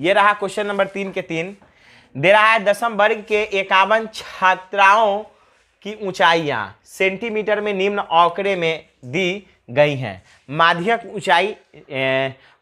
ये रहा question number 3 के 3। दे रहा है दशम वर्ग के 51 छात्राओं की ऊंचाइयां सेंटीमीटर में निम्न आंकड़े में दी गई हैं। माध्यक ऊंचाई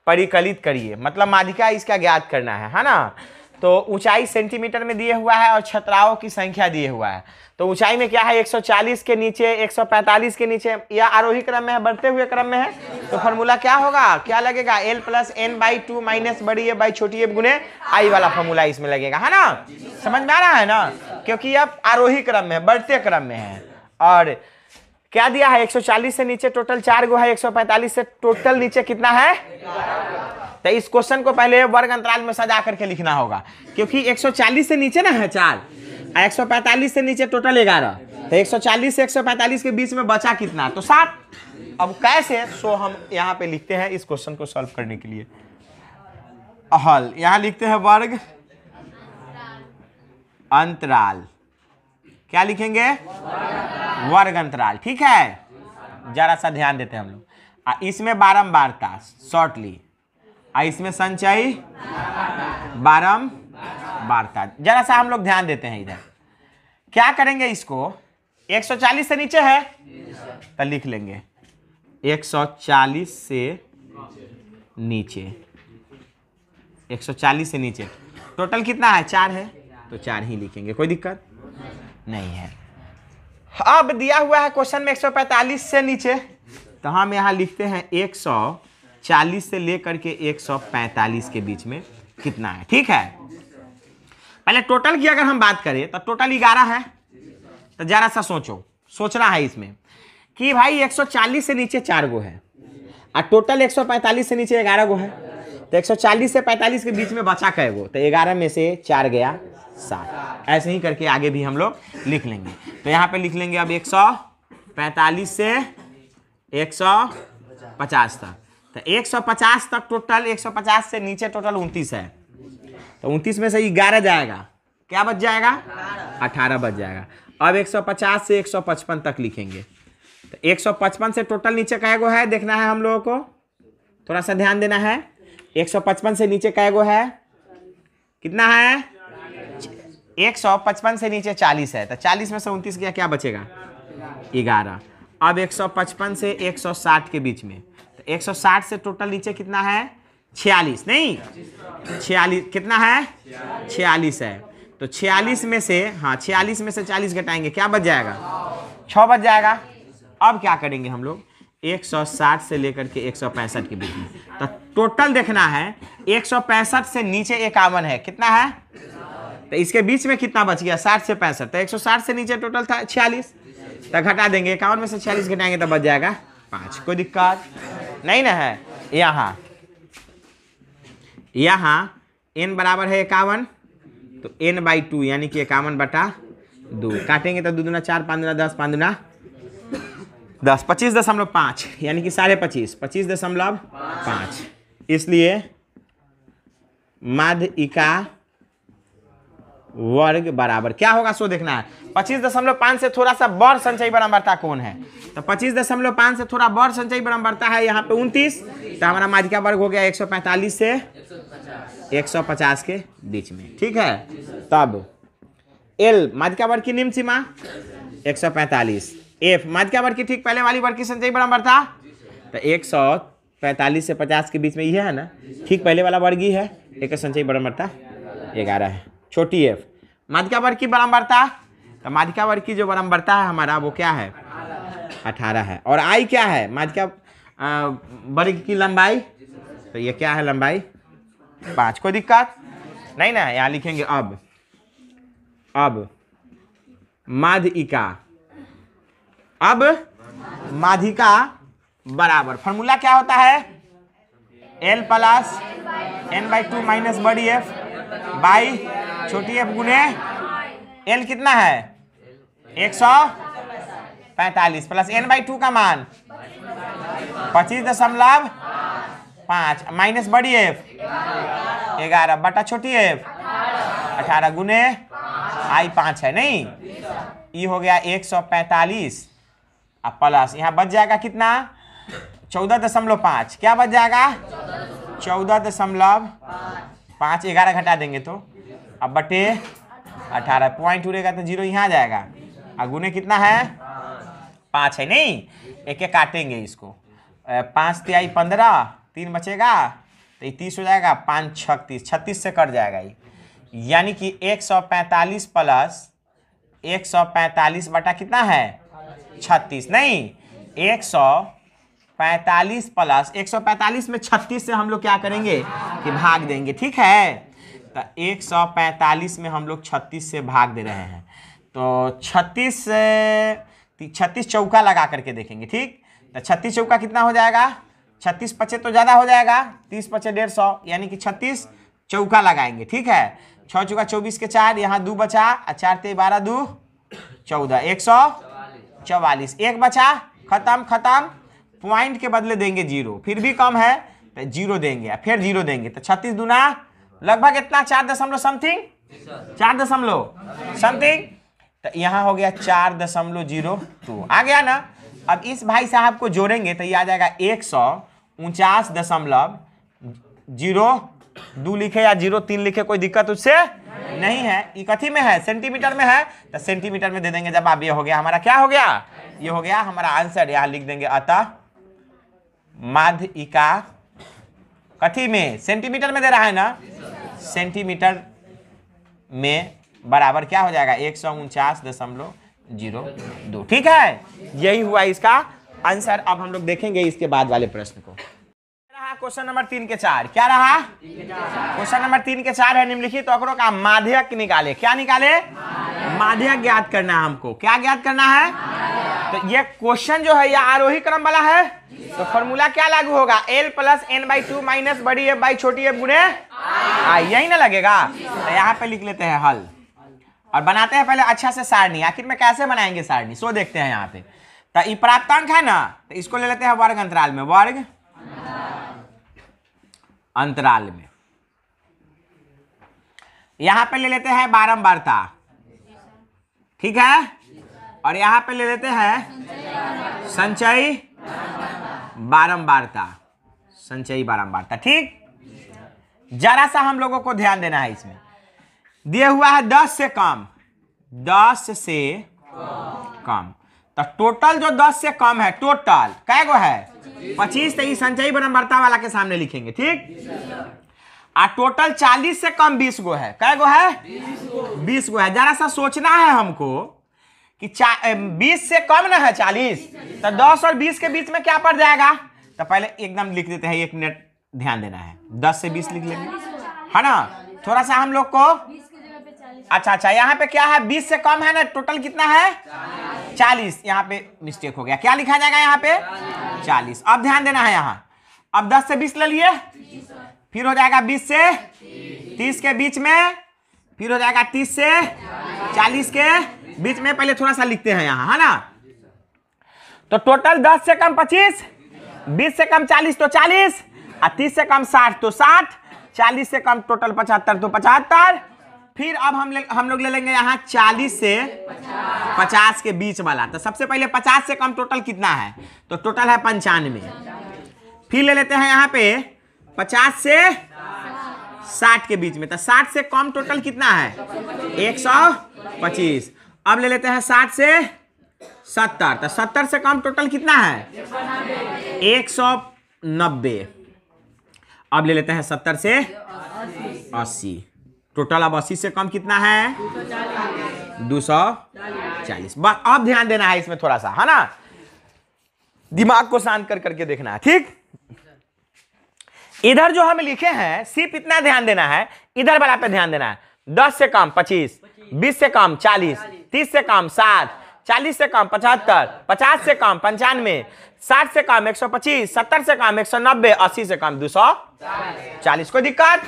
परिकलित करिए, मतलब माध्यिका इसका ज्ञात करना है ना। तो ऊंचाई सेंटीमीटर में दिए हुआ है और छात्राओं की संख्या दिए हुआ है। तो ऊंचाई में क्या है 140 के नीचे 145 के नीचे, या आरोही क्रम में है बढ़ते हुए क्रम में है। तो फॉर्मूला क्या होगा, क्या लगेगा L + n/2 माइनस बड़ी ए बाई छोटी एफ गुने आई वाला फॉर्मूला इसमें लगेगा, है ना। समझ में आ रहा है ना, क्योंकि अब आरोही क्रम में है बढ़ते क्रम में है। और क्या दिया है 140 से नीचे टोटल 4 गो है, 145 से टोटल नीचे कितना है। तो इस क्वेश्चन को पहले वर्ग अंतराल में सजा करके लिखना होगा, क्योंकि 140 से नीचे ना है 4, 145 से नीचे टोटल 11। तो 140 से 145 के बीच में बचा कितना, तो 60। अब कैसे, सो हम यहाँ पे लिखते हैं इस क्वेश्चन को सॉल्व करने के लिए हल। यहाँ लिखते हैं वर्ग अंतराल, क्या लिखेंगे वर्ग अंतराल, ठीक है। जरा सा ध्यान देते हैं हम लोग। इसमें बारंबारता शॉर्टली, इसमें संचय बारंबारता, जरा सा हम लोग ध्यान देते हैं। इधर क्या करेंगे, इसको 140 से नीचे है तो लिख लेंगे 140 से नीचे, 140 से नीचे टोटल कितना है 4 है, तो 4 ही लिखेंगे, कोई दिक्कत नहीं है। अब दिया हुआ है क्वेश्चन में 145 से नीचे, तो हम यहाँ लिखते हैं 140 से लेकर के 145 के बीच में कितना है, ठीक है। पहले टोटल की अगर हम बात करें तो टोटल 11 है। तो जरा सा सोचना है इसमें कि भाई 140 से नीचे 4 गो है और टोटल 145 से नीचे 11 गो है। तो 140 से 45 के बीच में बचा कै गो, तो 11 में से 4 गया 7। ऐसे ही करके आगे भी हम लोग लिख लेंगे। तो यहाँ पे लिख लेंगे अब 145 से 150 तक। तो 150 तक टोटल, 150 से नीचे टोटल 29 है। तो 29 में से 11 जाएगा, क्या बच जाएगा 18 बच जाएगा। अब 150 से 155 तक लिखेंगे। तो 155 से टोटल नीचे कै गो है देखना है हम लोगों को, थोड़ा सा ध्यान देना है। 155 से नीचे कै गो है, कितना है 155 से नीचे 40 है। तो 40 में से 29 गया, क्या बचेगा 11। अब 155 से 160 के बीच में, तो 160 से टोटल नीचे कितना है 46, नहीं 46 कितना है 46 है। तो 46 में से, हाँ 46 में से 40 घटाएंगे, क्या बच जाएगा 6 बच जाएगा। अब क्या करेंगे हम लोग 160 से लेकर के 165 के बीच में, तो टोटल देखना है 165 से नीचे 51 है, कितना है, तो इसके बीच में कितना बच गया 60 से 65। तो 160 से नीचे टोटल था 46, तो घटा देंगे 51 में से 46 घटाएंगे तो बच जाएगा 5, कोई दिक्कत नहीं ना है। यहाँ n बराबर है 51, तो n/2 यानी कि 51/2 काटेंगे तो 2 दूना 4, 5 दूना 10, 5 दूना 10, 25.5 यानी कि 25.5, 25.5। इसलिए माध्यिका वर्ग बराबर क्या होगा सो देखना है। 25.5 से थोड़ा सा बड़ संचयी बारंबारता कौन है, तो 25.5 से थोड़ा बड़ संचयी बारंबारता है यहाँ पे 29। तो हमारा माध्यिका वर्ग हो गया 145 से 150 के बीच में, ठीक है। तब L माध्यिका वर्ग की निम्न सीमा 145, F माध्यिका वर्ग की ठीक पहले वाली वर्ग की संचयी बारंबारता, तो 145 से 50 के बीच में यह है ना, ठीक पहले वाला वर्ग ही है, एक संचयी बारंबारता 11 है। छोटी f माध्यिका वर्ग की बारंबारता, तो माध्यिका वर्ग की जो बारंबारता है हमारा वो क्या है 18 है। और I क्या है माध्यिका वर्ग की लंबाई, तो ये क्या है लंबाई 5, कोई दिक्कत नहीं ना। यहाँ लिखेंगे अब माध्यिका बराबर फॉर्मूला क्या होता है L + n/2 माइनस बड़ी f बाई छोटी f गुने L कितना है 145 प्लस n/2 का मान 25.5 माइनस बड़ी f 11 बटा छोटी f 18 गुने I 5 है, नहीं ये हो गया 145 अब प्लस यहाँ बच जाएगा कितना 14.5, क्या बच जाएगा 14.5 5 11 घटा देंगे तो अब बटे 18, पॉइंट उड़ेगा तो 0 यहाँ आ जाएगा। और गुने कितना है 5 है, नहीं एक एक काटेंगे इसको, 5 तिहाई 15, 3 बचेगा तो 30 हो जाएगा, 5 36, 36 से कट जाएगा ये, यानी कि 145 प्लस 145 बटा कितना है 36, नहीं 145 प्लस 145 में 36 से हम लोग क्या करेंगे कि भाग देंगे, ठीक है। तो 145 में हम लोग 36 से भाग दे रहे हैं, तो 36 चौका लगा करके देखेंगे, ठीक। तो 36 चौका कितना हो जाएगा, 36 पचे तो ज़्यादा हो जाएगा, 30 पचे 150, यानी कि 36 चौका लगाएंगे, ठीक है। 6 चौका 24 के 4, यहाँ 2 बचा, 4 ते 12 2 14, 144, 1 बचा, खत्म खत्म, पॉइंट के बदले देंगे 0, फिर भी कम है तो 0 देंगे, फिर 0 देंगे, तो 36 दूना लगभग इतना 4 दशमलव समथिंग, 4 दशमलव समथिंग, तो यहाँ हो गया 4.02 आ गया ना। अब इस भाई साहब को जोड़ेंगे तो ये आ जाएगा 149.02 लिखे या 03 लिखे, कोई दिक्कत उससे नहीं है। ये कथी में है, सेंटीमीटर में है, तो सेंटीमीटर में दे देंगे। जब आप ये हो गया हमारा, क्या हो गया, ये हो गया हमारा आंसर, यहाँ लिख देंगे। अतः माध्यिका कथी में, सेंटीमीटर में दे रहा है ना, सेंटीमीटर में बराबर क्या हो जाएगा 149.02, ठीक है। यही हुआ इसका आंसर। अब हम लोग देखेंगे इसके बाद वाले प्रश्न को। रहा क्वेश्चन नंबर 3 के 4, क्या रहा, क्वेश्चन नंबर 3 के 4 है निम्नलिखित आंकड़ों का माध्यक निकाले। क्या निकाले, माध्यक ज्ञात करना है हमको। क्या ज्ञात करना है, तो ये क्वेश्चन जो है ये आरोही क्रम वाला है, तो फॉर्मूला क्या लागू होगा, L प्लस n/2 माइनस बड़ी एफ बाई छोटी एफ गुणे आई, यही ना लगेगा। तो यहाँ पे लिख लेते हैं हल और बनाते हैं पहले अच्छा से सारणी। आखिर में कैसे बनाएंगे सारणी, सो देखते हैं यहाँ पे। तो ये प्राप्तांक है ना, तो इसको ले लेते हैं वर्ग अंतराल में, वर्ग अंतराल में। यहां पे ले लेते हैं बारंबारता, ठीक है, और यहां पे ले लेते हैं संचयी बारंबारता, संचयी बारंबारता, ठीक। जरा सा हम लोगों को ध्यान देना है, इसमें दिया हुआ है 10 से कम, 10 से कम, तो टोटल जो 10 से कम है, टोटल कै गो है 25, तो संचयी बारंबारता वाला के सामने लिखेंगे, ठीक। आ टोटल 40 से कम 20 गो है, कै गो है 20 गो है। जरा सा सोचना है हमको कि 20 से कम ना है 40, तो 10 और 20 के बीच में क्या पड़ जाएगा, तो पहले एकदम लिख देते हैं, 1 मिनट ध्यान देना है। 10 से 20 लिख लेंगे, है ना। थोड़ा सा हम लोग को अच्छा यहाँ पे क्या है, 20 से कम है ना, टोटल कितना है 40, यहाँ पे मिस्टेक हो गया, क्या लिखा जाएगा यहाँ पे 40। अब ध्यान देना है यहाँ, अब 10 से 20 ले लिए, फिर हो जाएगा 20 से 30 के बीच में, फिर हो जाएगा 30 से 40 के बीच में। पहले थोड़ा सा लिखते हैं यहाँ, है ना। तो टोटल 10 से कम 25, 20 से कम 40 तो 40, और 30 से कम 60 तो 60, 40 से कम टोटल 75 तो 75। फिर अब हम लोग ले लेंगे यहाँ 40 से 50 के बीच वाला। तो सबसे पहले 50 से कम टोटल कितना है, तो टोटल है 95। फिर ले लेते हैं यहाँ पे 50 से 60 के बीच में, तो 60 से कम टोटल कितना है 125। अब ले लेते हैं 60 से 70, तो 70 से कम टोटल कितना है 190। अब ले लेते हैं 70 से 80, टोटल अब 80 से कम कितना है 240। बस अब ध्यान देना है इसमें थोड़ा सा, है ना, दिमाग को शांत कर करके देखना है, ठीक। इधर जो हम लिखे हैं सिर्फ इतना ध्यान देना है, इधर वाला पे ध्यान देना है। 10 से कम 25, 20 से कम 40, 30 से कम 60, 40 से कम 75, 50 से कम 95, 60 से कम 125, 70 से कम 190, 80 से कम 240। कोई दिक्कत।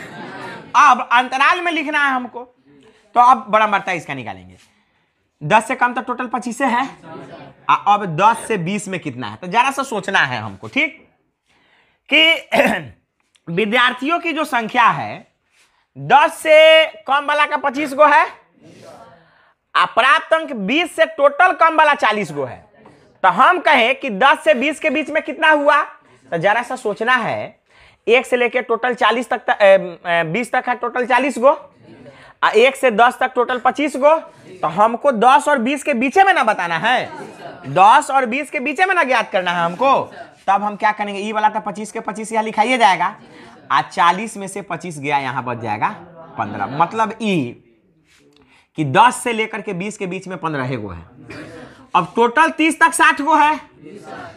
अब अंतराल में लिखना है हमको, तो अब बड़ा मरता इसका निकालेंगे। 10 से कम तो टोटल 25 है, अब 10 से 20 में कितना है, तो जरा सा सोचना है हमको, ठीक, कि विद्यार्थियों की जो संख्या है 10 से कम वाला का 25 गो है, प्राप्त अंक 20 से टोटल कम वाला 40 गो है। तो हम कहें कि 10 से 20 के बीच में कितना हुआ, तो जरा सा सोचना है। 1 से लेके टोटल 40 तक 20 तक है टोटल 40 गो, 1 से 10 तक टोटल 25 गो। तो हमको 10 और 20 के बीच में ना बताना है, 10 और 20 के बीच में ना ज्ञात करना है हमको। तब हम क्या करेंगे, ई वाला तो 25 के 25 यहाँ लिखाइए जाएगा, आज 40 में से 25 गया, यहाँ बच जाएगा 15। मतलब ई कि 10 से लेकर के 20 के बीच में 15 गो है। अब टोटल 30 तक 60 गो है,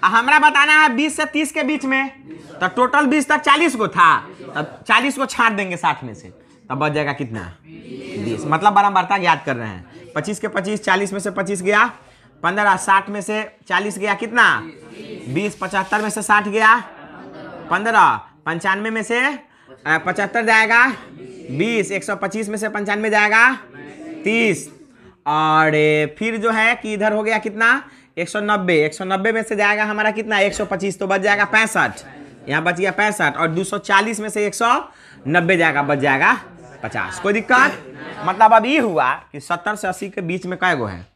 हमारा बताना है 20 से 30 के बीच में, तो टोटल 20 तक 40 गो था, तब 40 को छाट देंगे 60 में से, तब बच जाएगा कितना 20। मतलब बारंबारता याद कर रहे हैं। 25 के 25, 40 में से 25 गया 15, 60 में से 40 गया कितना 20, 75 में से 60 गया 15, 95 में से 75 जाएगा 20, 125 में से 95 जाएगा 30, और फिर जो है कि इधर हो गया कितना 190, 190 में से जाएगा हमारा कितना 125, तो बच जाएगा 65, यहाँ बच गया 65, और 240 में से 190 जाएगा, बच जाएगा 50। कोई दिक्कत? मतलब अब ये हुआ कि 70 से 80 के बीच में कै गो है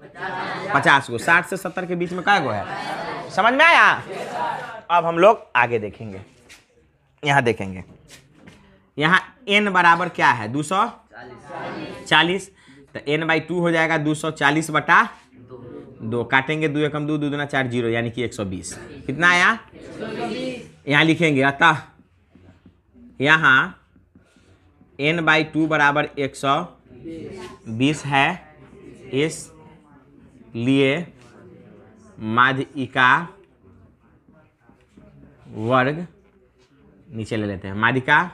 50 गो, 60 से 70 के बीच में कै गो है, समझ में आया? अब हम लोग आगे देखेंगे, यहाँ देखेंगे, यहाँ n बराबर क्या है 240, तो n/2 हो जाएगा 240/2, काटेंगे 2 एकम 2, 2 दूना 4, 0 यानी कि 120। कितना आया? यहाँ लिखेंगे, अतः यहाँ n/2 बराबर 120 है, इसलिए माध्यिका वर्ग, नीचे ले लेते हैं, माध्यिका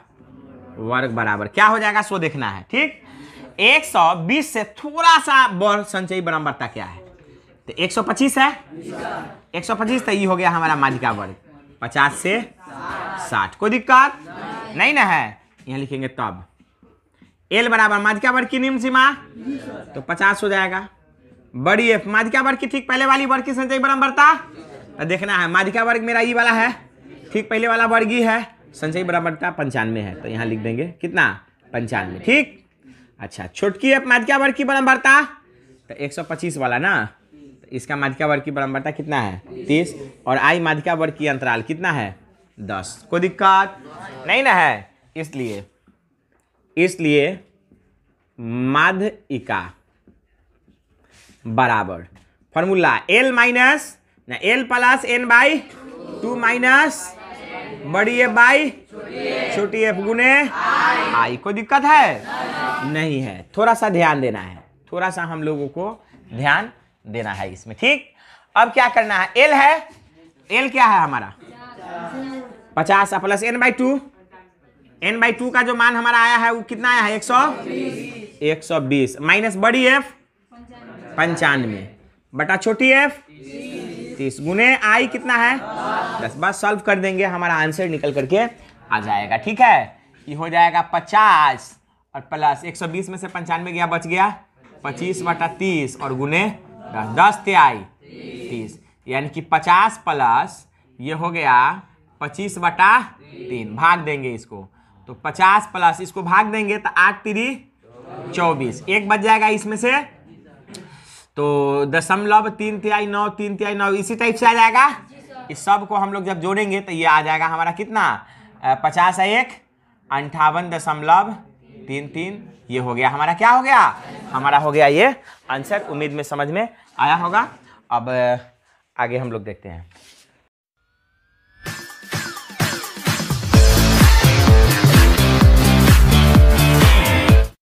वर्ग बराबर क्या हो जाएगा सो देखना है, ठीक। 120 से थोड़ा सा बढ़ संचयी बारंबारता क्या है, तो 125 है, 125, तो ये हो गया हमारा माध्यिका वर्ग 50 से 60। कोई दिक्कत नहीं ना है? यहाँ लिखेंगे तब L बराबर माध्यिका वर्ग की निम्न सीमा, तो 50 हो जाएगा। बड़ी F माध्यिका वर्ग की ठीक पहले वाली वर्ग की संचयी बारंबारता, तो देखना है माध्यिका वर्ग मेरा ई वाला है, ठीक पहले वाला वर्ग ही है, संचयी बारंबारता 95 है, तो यहाँ लिख देंगे कितना 95, ठीक। अच्छा, छोटकी F माध्यिका वर्ग की बारंबारता, तो 125 वाला ना, तो इसका माध्यिका वर्ग की बारंबारता कितना है 30, और I माध्यिका वर्ग की अंतराल कितना है 10। कोई दिक्कत नहीं ना है? इसलिए माध्यिका बराबर फॉर्मूला L माइनस ना L प्लस n/2 माइनस बड़ी F बाई छोटी F गुने I। कोई दिक्कत है? नहीं है। थोड़ा सा ध्यान देना है, थोड़ा सा हम लोगों को ध्यान देना है इसमें, ठीक। अब क्या करना है, L है, L क्या है हमारा 50 प्लस n/2, n/2 का जो मान हमारा आया है वो कितना आया है 120 माइनस बड़ी F 95 बटा छोटी F 30 गुने I कितना है 10। बस सॉल्व कर देंगे, हमारा आंसर निकल करके आ जाएगा, ठीक है। ये हो जाएगा 50 और प्लस 120 में से 95 गया, बच गया 25/30 और गुने 10 थे I 30, यानी कि 50 प्लस ये हो गया 25/3, भाग देंगे इसको, तो 50 प्लस इसको भाग देंगे तो 8 3 24, एक बच जाएगा इसमें से, तो 0.339 339 इसी टाइप से आ जाएगा। इस सब को हम लोग जब जोड़ेंगे तो ये आ जाएगा हमारा कितना 50 1 58.33, ये हो गया हमारा, क्या हो गया हमारा, हो गया ये आंसर। उम्मीद में समझ में आया होगा। अब आगे हम लोग देखते हैं।